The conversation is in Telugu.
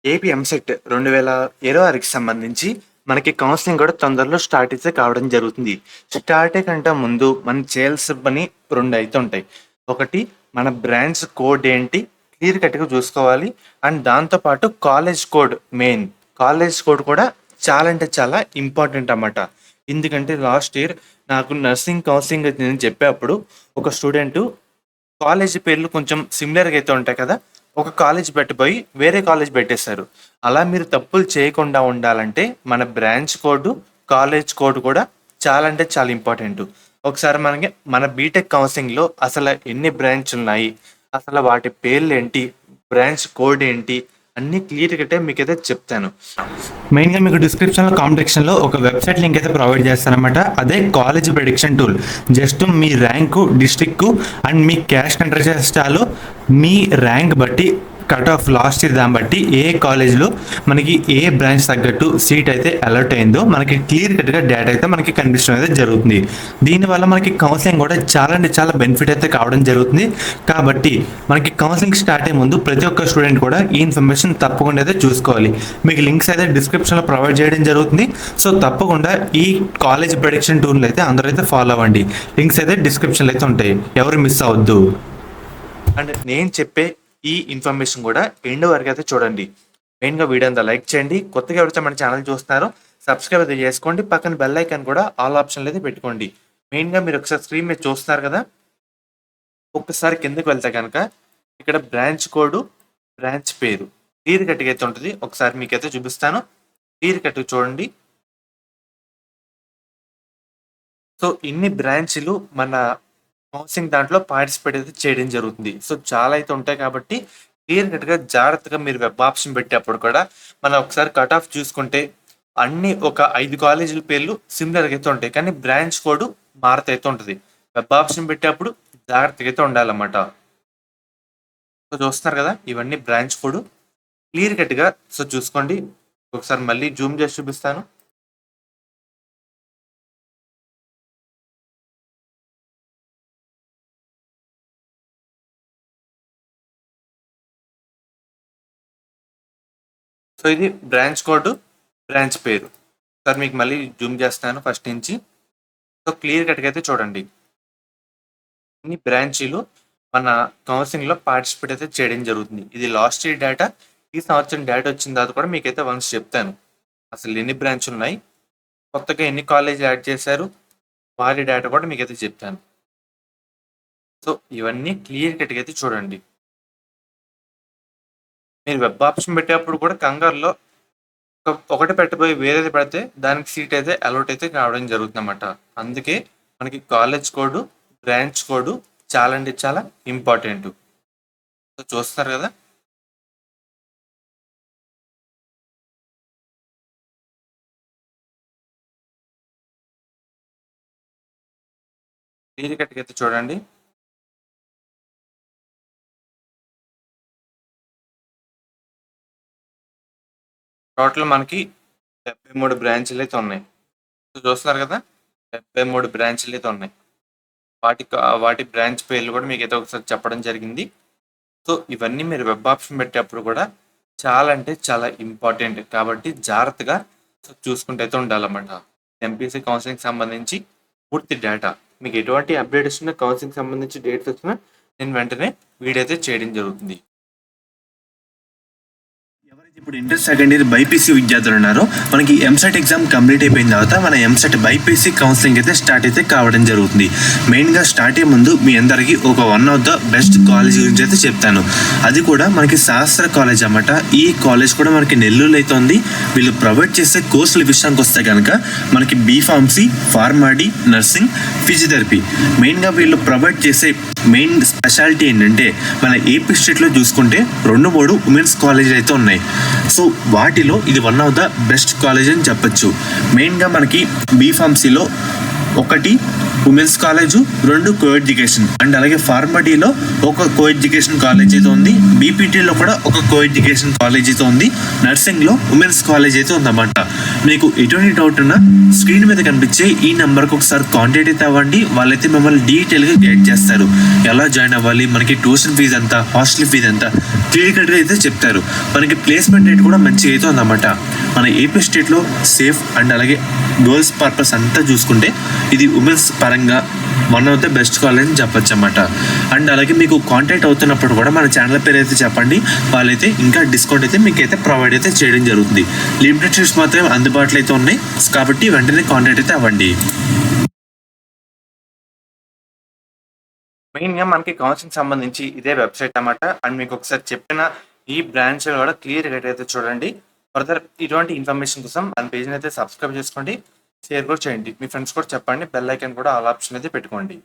ఏపీ ఎంసెట్ 2026కి సంబంధించి మనకి కౌన్సిలింగ్ కూడా తొందరలో స్టార్ట్ అయితే కావడం జరుగుతుంది. స్టార్ట్ కంటే ముందు మనం చేయాల్సిన పని 2 అయితే ఉంటాయి. ఒకటి మన బ్రాంచ్ కోడ్ ఏంటి క్లియర్ కట్‌గా చూసుకోవాలి. అండ్ దాంతో పాటు college code main. College code కూడా చాలా అంటే చాలా ఇంపార్టెంట్ అన్నమాట. ఎందుకంటే లాస్ట్ ఇయర్ నాకు నర్సింగ్ కౌన్సిలింగ్ నేను చెప్పేప్పుడు ఒక స్టూడెంట్ కాలేజీ పేర్లు కొంచెం సిమిలర్‌గా అయితే ఉంటాయి కదా! ఒక కాలేజ్ పెట్టిపోయి వేరే కాలేజ్ పెట్టేశారు. అలా మీరు తప్పులు చేయకుండా ఉండాలంటే మన బ్రాంచ్ కోడ్, కాలేజ్ కోడ్ కూడా చాలా అంటే చాలా ఇంపార్టెంటు. ఒకసారి మనకి మన బీటెక్ కౌన్సిలింగ్‌లో అసలు ఎన్ని బ్రాంచులున్నాయి? అసలు వాటి పేర్లేంటి? బ్రాంచ్ కోడ్ ఏంటి? అన్నీ క్లియర్ కట్‌గా మీకైతే చెప్తాను. మెయిన్‌గా మీకు డిస్క్రిప్షన్‌లో, కామెంట్ సెక్షన్‌లో ఒక వెబ్‌సైట్ లింక్ అయితే ప్రొవైడ్ చేస్తానన్నమాట. అదే college prediction tool. Just me rank, district and me caste enter చేస్తే చాలు. మీ ర్యాంక్ బట్టి కట్ ఆఫ్ లాస్ట్ ఇయర్ దాన్ని బట్టి ఏ కాలేజ్‌లో మనకి ఏ బ్రాంచ్ తగ్గట్టు సీట్ అయితే అలర్ట్ అయిందో మనకి క్లియర్ కట్‌గా డేటా అయితే మనకి కనిపించడం అయితే జరుగుతుంది. దీనివల్ల మనకి కౌన్సిలింగ్ కూడా చాలా అంటే చాలా బెనిఫిట్ అయితే కావడం జరుగుతుంది. కాబట్టి మనకి కౌన్సిలింగ్ స్టార్ట్ అయ్యే ముందు ప్రతి ఒక్క స్టూడెంట్ కూడా ఈ ఇన్ఫర్మేషన్ తప్పకుండా అయితే చూసుకోవాలి. మీకు లింక్స్ అయితే డిస్క్రిప్షన్‌లో ప్రొవైడ్ చేయడం జరుగుతుంది. సో తప్పకుండా ఈ కాలేజ్ ప్రెడిక్షన్ టూల్‌ని అయితే అందరూ అయితే ఫాలో అవ్వండి. లింక్స్ అయితే డిస్క్రిప్షన్‌లో అయితే ఉంటాయి. ఎవరు మిస్ అవ్వద్దు. అండ్ నేను చెప్పే ఈ ఇన్ఫర్మేషన్ కూడా ఎండ్ వరకు అయితే చూడండి. మెయిన్‌గా వీడియో అంతా లైక్ చేయండి. కొత్తగా ఎవరైతే మన ఛానల్ చూస్తున్నారో సబ్స్క్రైబ్ అయితే చేసుకోండి. పక్కన బెల్ ఐకాన్ కూడా ఆల్ ఆప్షన్‌లో అయితే పెట్టుకోండి. మెయిన్‌గా మీరు ఒకసారి స్క్రీన్ మీద చూస్తున్నారు కదా! ఒక్కసారి కిందకి వెళ్తే కనుక ఇక్కడ బ్రాంచ్ కోడ్, బ్రాంచ్ పేరు క్లియర్ కట్‌గా అయితే ఉంటుంది. ఒకసారి మీకైతే చూపిస్తాను. క్లియర్ కట్‌గా చూడండి. సో ఇన్ని బ్రాంచ్‌లు మన కౌన్సిలింగ్ దాంట్లో పార్టిసిపేట్ అయితే చేయడం జరుగుతుంది. సో చాలా అయితే ఉంటాయి కాబట్టి క్లియర్ కట్‌గా జాగ్రత్తగా మీరు వెబ్ ఆప్షన్ పెట్టేప్పుడు కూడా మనం ఒకసారి కట్ ఆఫ్ చూసుకుంటే అన్ని ఒక 5 కాలేజీల పేర్లు సిమిలర్‌గా అయితే ఉంటాయి. కానీ బ్రాంచ్ కోడ్ మారుతూ అయితే ఉంటది. వెబ్ ఆప్షన్ పెట్టేప్పుడు జాగ్రత్తగా అయితే ఉండాలన్నమాట. సో చూస్తున్నారు కదా! ఇవన్నీ బ్రాంచ్ కోడ్ క్లియర్ కట్‌గా సో చూసుకోండి. ఒకసారి మళ్ళీ జూమ్ చేసి చూపిస్తాను. సో ఇది బ్రాంచ్ కోడ్, బ్రాంచ్ పేరు. సార్ మీకు మళ్ళీ జూమ్ చేస్తాను ఫస్ట్ నుంచి. సో క్లియర్ కట్‌గా అయితే చూడండి. ఇన్ని బ్రాంచీలు మన కౌన్సిలింగ్‌లో పార్టిసిపేట్ అయితే చేయడం జరుగుతుంది. ఇది లాస్ట్ ఇయర్ డేటా. ఈ సంవత్సరం డేటా వచ్చిన తర్వాత కూడా మీకైతే వన్స్ చెప్తాను. అసలు ఎన్ని బ్రాంచ్‌లు ఉన్నాయి? కొత్తగా ఎన్ని కాలేజీలు యాడ్ చేశారు? వారి డేటా కూడా మీకైతే చెప్తాను. సో ఇవన్నీ క్లియర్ కట్‌గా అయితే చూడండి. మీరు వెబ్ ఆప్షన్ పెట్టేప్పుడు కూడా కంగారులో ఒకటి పెట్టబోయి వేరేది పెడితే దానికి సీట్ అయితే అలౌట్ అయితే కావడం జరుగుతుందన్నమాట. అందుకే మనకి కాలేజ్ కోడ్, బ్రాంచ్ కోడ్ చాలా అంటే చాలా ఇంపార్టెంట్. సో చూస్తున్నారు కదా! క్లియర్ కట్‌గా అయితే చూడండి. టోటల్ మనకి 73 బ్రాంచ్‌లు అయితే ఉన్నాయి. సో చూస్తున్నారు కదా! 73 బ్రాంచ్‌లు అయితే ఉన్నాయి. వాటి బ్రాంచ్ పేర్లు కూడా మీకైతే ఒకసారి చెప్పడం జరిగింది. సో ఇవన్నీ మీరు వెబ్ ఆప్షన్ పెట్టేప్పుడు కూడా చాలా అంటే చాలా ఇంపార్టెంట్. కాబట్టి జాగ్రత్తగా సో చూసుకుంటూ అయితే ఉండాలన్నమాట. ఎంపీసీ కౌన్సిలింగ్‌కి సంబంధించి పూర్తి డేటా. మీకు ఎటువంటి అప్డేట్ వచ్చినా కౌన్సిలింగ్‌కి సంబంధించి డేట్స్ వచ్చినా నేను వెంటనే వీడియో అయితే చేయడం జరుగుతుంది. ఇప్పుడు ఇంటర్ సెకండ్ ఇయర్ బైపీసీ విద్యార్థులు ఉన్నారో మనకి ఎంసెట్ ఎగ్జామ్ కంప్లీట్ అయిపోయిన తర్వాత మన ఎంసెట్ బైపీసీ కౌన్సిలింగ్ అయితే స్టార్ట్ అయితే కావడం జరుగుతుంది. మెయిన్గా స్టార్ట్ అయ్యే ముందు మీ అందరికీ ఒక one of the best college గురించి అయితే చెప్తాను. అది కూడా మనకి శాస్త్ర కాలేజ్ అన్నమాట. ఈ కాలేజ్ కూడా మనకి నెల్లూరులో అయితే ఉంది. వీళ్ళు ప్రొవైడ్ చేసే కోర్సుల విషయానికి వస్తే కనుక మనకి బీఫార్మసీ, ఫార్మాడీ, నర్సింగ్, ఫిజియోథెరపీ. మెయిన్గా వీళ్ళు ప్రొవైడ్ చేసే మెయిన్ స్పెషాలిటీ ఏంటంటే మన ఏపీ స్టేట్లో చూసుకుంటే 2-3 ఉమెన్స్ కాలేజీలు అయితే ఉన్నాయి. సో వాటిలో ఇది one of the best college అని చెప్పొచ్చు. మెయిన్గా మనకి బీఫార్మసీలో ఒకటి women's college, 2 co education. And అలాగే ఫార్మడీలో ఒక కో ఎడ్యుకేషన్ కాలేజ్ అయితే ఉంది, బీపీటీలో కూడా ఒక కో ఎడ్యుకేషన్ కాలేజ్ అయితే ఉంది, నర్సింగ్లో ఉమెన్స్ కాలేజ్ అయితే ఉందన్నమాట. మీకు ఎటువంటి డౌట్ ఉన్నా స్క్రీన్ మీద కనిపించే ఈ నెంబర్కి ఒకసారి కాంటాక్ట్ అయితే అవ్వండి. వాళ్ళైతే మిమ్మల్ని డీటెయిల్గా గైడ్ చేస్తారు. ఎలా జాయిన్ అవ్వాలి, మనకి ట్యూషన్ ఫీజు ఎంత, హాస్టల్ ఫీజు ఎంత క్లియర్ కట్గా అయితే చెప్తారు. మనకి ప్లేస్మెంట్ రేట్ కూడా మంచిగా అయితే ఉందన్నమాట. మన ఏపీ స్టేట్లో సేఫ్ అండ్ అలాగే గర్ల్స్ పర్పస్ అంతా చూసుకుంటే ఇది ఉమెన్స్ పరంగా one of the best college అని చెప్పొచ్చు అన్నమాట. అండ్ అలాగే మీకు కాంటాక్ట్ అవుతున్నప్పుడు కూడా మన ఛానల్ పేరు అయితే చెప్పండి. వాళ్ళైతే ఇంకా డిస్కౌంట్ అయితే మీకు అయితే ప్రొవైడ్ అయితే చేయడం జరుగుతుంది. లిమిటెడ్ సీట్స్ మాత్రమే అందుబాటులో అయితే ఉన్నాయి కాబట్టి వెంటనే కాంటాక్ట్ అయితే అవ్వండి. మెయిన్గా మనకి కౌన్సిలింగ్ సంబంధించి ఇదే వెబ్సైట్ అన్నమాట. అండ్ మీకు ఒకసారి చెప్పిన ఈ బ్రాంచ్ కూడా క్లియర్ గా అయితే చూడండి. ఫర్దర్ ఇటువంటి ఇన్ఫర్మేషన్ కోసం మన పేజ్ని అయితే సబ్స్క్రైబ్ చేసుకోండి, షేర్ కూడా చేయండి, మీ ఫ్రెండ్స్ కూడా చెప్పండి, బెల్ ఐకాన్ కూడా ఆల్ ఆప్షన్ అయితే పెట్టుకోండి.